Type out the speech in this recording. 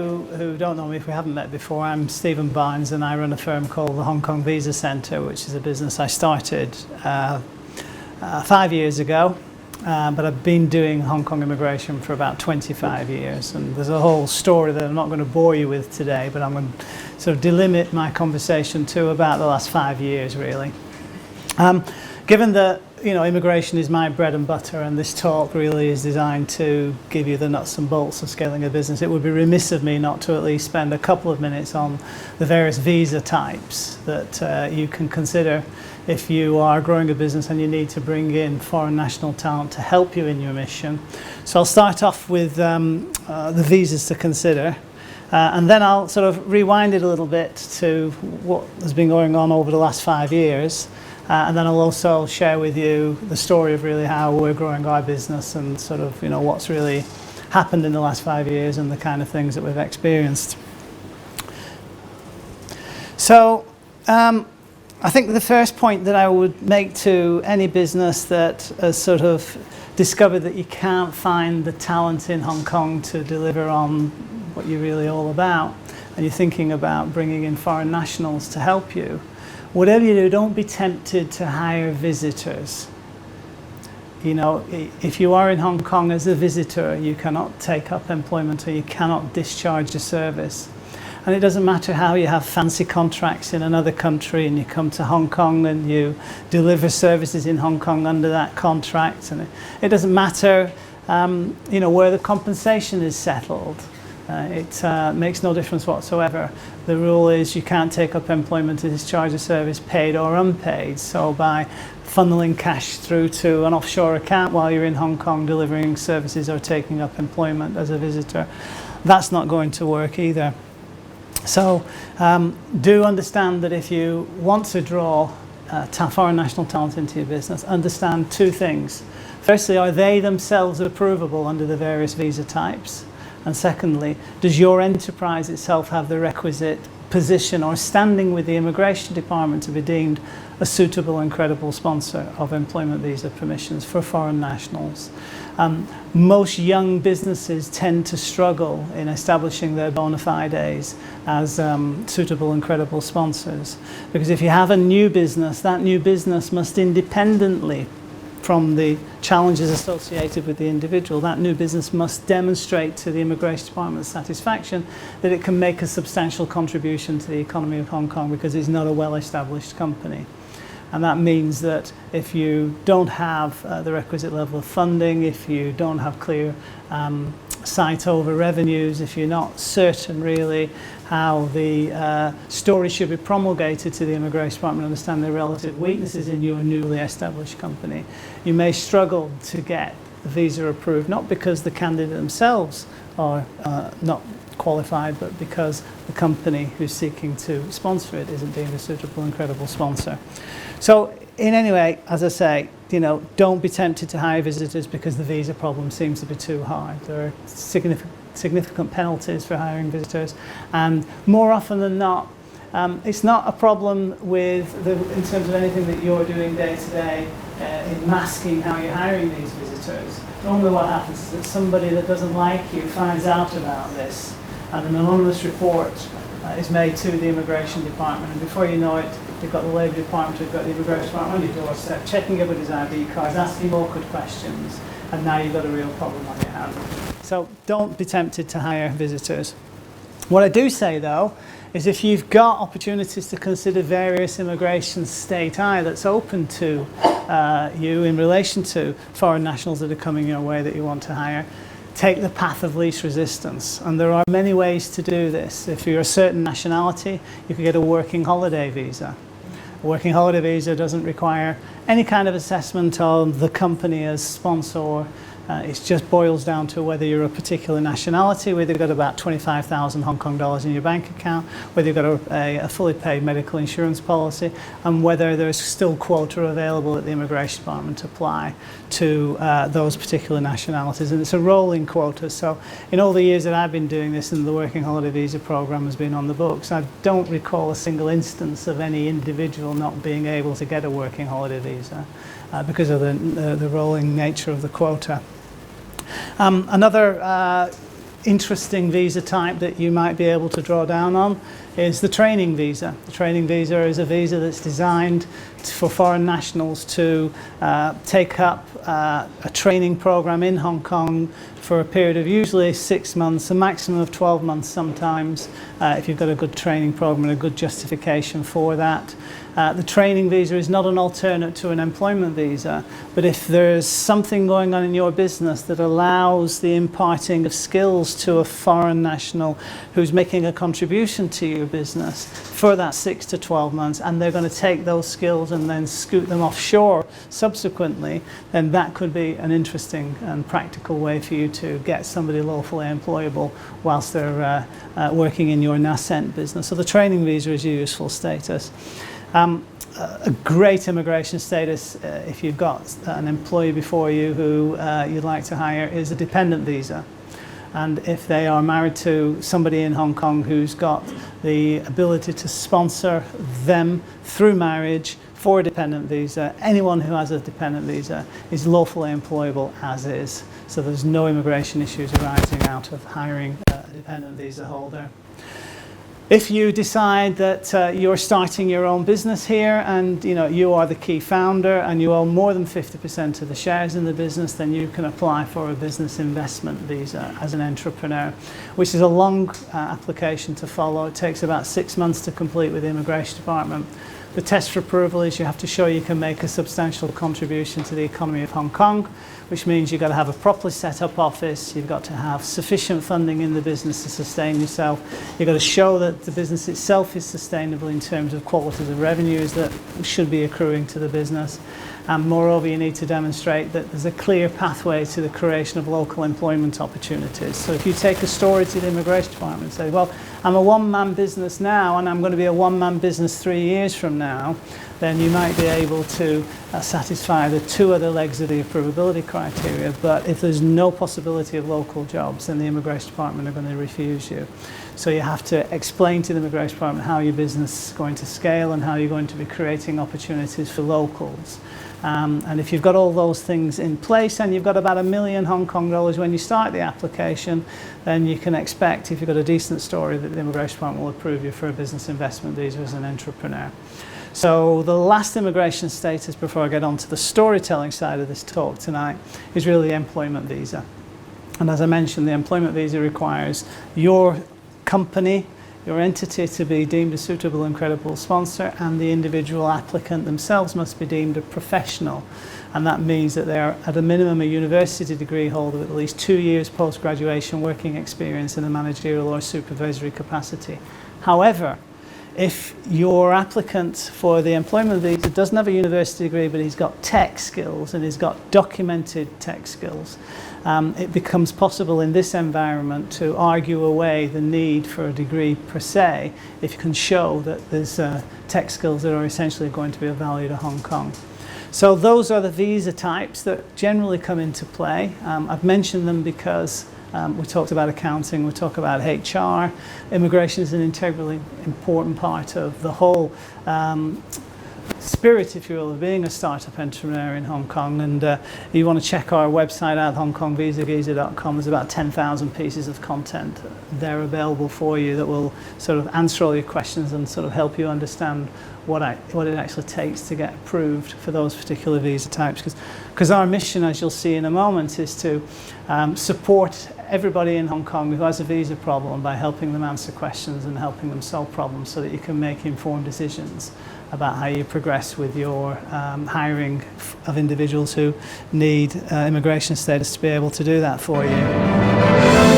you who don't know me, if we haven't met before, I'm Stephen Barnes and I run a firm called the Hong Kong Visa Centre, which is a business I started 5 years ago. But I've been doing Hong Kong immigration for about 25 years, and there's a whole story that I'm not going to bore you with today, but I'm going to sort of delimit my conversation to about the last 5 years, really. Given that immigration is my bread and butter, and this talk really is designed to give you the nuts and bolts of scaling a business, it would be remiss of me not to at least spend a couple of minutes on the various visa types that you can consider if you are growing a business and you need to bring in foreign national talent to help you in your mission. So I'll start off with the visas to consider, and then I'll sort of rewind it a little bit to what has been going on over the last 5 years. And then I'll also share with you the story of really how we're growing our business and sort of what's really happened in the last 5 years and the kind of things that we've experienced. So I think the first point that I would make to any business that has sort of discovered that you can't find the talent in Hong Kong to deliver on what you're really all about, and you're thinking about bringing in foreign nationals to help you, whatever you do, don't be tempted to hire visitors. If you are in Hong Kong as a visitor, you cannot take up employment or you cannot discharge a service. And it doesn't matter how you have fancy contracts in another country and you come to Hong Kong and you deliver services in Hong Kong under that contract. And it doesn't matter, where the compensation is settled. It makes no difference whatsoever. The rule is you can't take up employment to discharge a service, paid or unpaid. So by funneling cash through to an offshore account while you're in Hong Kong delivering services or taking up employment as a visitor, that's not going to work either. So do understand that if you want to draw foreign national talent into your business, understand two things. Firstly, are they themselves approvable under the various visa types? And secondly, does your enterprise itself have the requisite position or standing with the immigration department to be deemed a suitable and credible sponsor of employment visa permissions for foreign nationals? Most young businesses tend to struggle in establishing their bona fides as suitable and credible sponsors, because if you have a new business, that new business must independently from the challenges associated with the individual, that new business must demonstrate to the immigration department's satisfaction that it can make a substantial contribution to the economy of Hong Kong because it's not a well-established company. And that means that if you don't have the requisite level of funding, if you don't have clear sight over revenues, if you're not certain really how the story should be promulgated to the immigration department, understand the relative weaknesses in your newly established company, you may struggle to get the visa approved, not because the candidate themselves are not qualified, but because the company who's seeking to sponsor it isn't deemed a suitable and credible sponsor. So in any way, as I say, don't be tempted to hire visitors because the visa problem seems to be too hard. There are significant penalties for hiring visitors, and more often than not, it's not a problem in terms of anything that you're doing day to day in masking how you're hiring these visitors. Normally what happens is that somebody that doesn't like you finds out about this, and an anonymous report is made to the immigration department, and before you know it, you've got the Labour Department, you've got the immigration department on your doorstep, checking everybody's ID cards, asking awkward questions, and now you've got a real problem on your hands. So don't be tempted to hire visitors. What I do say, though, is if you've got opportunities to consider various immigration state I that's open to you in relation to foreign nationals that are coming your way that you want to hire, take the path of least resistance. And there are many ways to do this. If you're a certain nationality, you can get a working holiday visa. A working holiday visa doesn't require any kind of assessment of the company as sponsor. It just boils down to whether you're a particular nationality, whether you've got about 25,000 Hong Kong dollars in your bank account, whether you've got a fully paid medical insurance policy, and whether there's still quota available at the immigration department to apply to those particular nationalities. And it's a rolling quota. So in all the years that I've been doing this and the working holiday visa program has been on the books, I don't recall a single instance of any individual not being able to get a working holiday visa because of the rolling nature of the quota. Another interesting visa type that you might be able to draw down on is the training visa. The training visa is a visa that's designed for foreign nationals to take up a training program in Hong Kong for a period of usually 6 months, a maximum of 12 months sometimes, if you've got a good training program and a good justification for that. The training visa is not an alternate to an employment visa, but if there's something going on in your business that allows the imparting of skills to a foreign national who's making a contribution to your business for that 6 to 12 months, and they're going to take those skills and then scoot them offshore subsequently, then that could be an interesting and practical way for you to get somebody lawfully employable whilst they're working in your nascent business. So the training visa is your useful status. A great immigration status, if you've got an employee before you who you'd like to hire, is a dependent visa. And if they are married to somebody in Hong Kong who's got the ability to sponsor them through marriage for a dependent visa, anyone who has a dependent visa is lawfully employable as is. So there's no immigration issues arising out of hiring a dependent visa holder. If you decide that you're starting your own business here and you are the key founder and you own more than 50% of the shares in the business, then you can apply for a business investment visa as an entrepreneur, which is a long application to follow. It takes about 6 months to complete with the Immigration Department. The test for approval is you have to show you can make a substantial contribution to the economy of Hong Kong, which means you've got to have a properly set up office, you've got to have sufficient funding in the business to sustain yourself, you've got to show that the business itself is sustainable in terms of qualities of revenues that should be accruing to the business. And moreover, you need to demonstrate that there's a clear pathway to the creation of local employment opportunities. So if you take a story to the Immigration Department and say, well, I'm a one-man business now and I'm going to be a one-man business 3 years from now, then you might be able to satisfy the 2 other legs of the approvability criteria. But if there's no possibility of local jobs, then the Immigration Department are going to refuse you. So you have to explain to the Immigration Department how your business is going to scale and how you're going to be creating opportunities for locals. And if you've got all those things in place and you've got about $1 million Hong Kong dollars when you start the application, then you can expect, if you've got a decent story, that the Immigration Department will approve you for a business investment visa as an entrepreneur. So the last immigration status before I get on to the storytelling side of this talk tonight is really the employment visa. And as I mentioned, the employment visa requires your company, your entity, to be deemed a suitable and credible sponsor, and the individual applicant themselves must be deemed a professional. And that means that they are at a minimum a university degree holder with at least 2 years post-graduation working experience in a managerial or supervisory capacity. However, if your applicant for the employment visa doesn't have a university degree but he's got tech skills and he's got documented tech skills, it becomes possible in this environment to argue away the need for a degree per se if you can show that there's tech skills that are essentially going to be of value to Hong Kong. So those are the visa types that generally come into play. I've mentioned them because we talked about accounting, we talk about HR. Immigration is an integrally important part of the whole spirit, if you will, of being a startup entrepreneur in Hong Kong. And you want to check our website out, hongkongvisagiza.com. There's about 10,000 pieces of content there available for you that will sort of answer all your questions and sort of help you understand what it actually takes to get approved for those particular visa types. Because our mission, as you'll see in a moment, is to support everybody in Hong Kong who has a visa problem by helping them answer questions and helping them solve problems so that you can make informed decisions about how you progress with your hiring of individuals who need immigration status to be able to do that for you.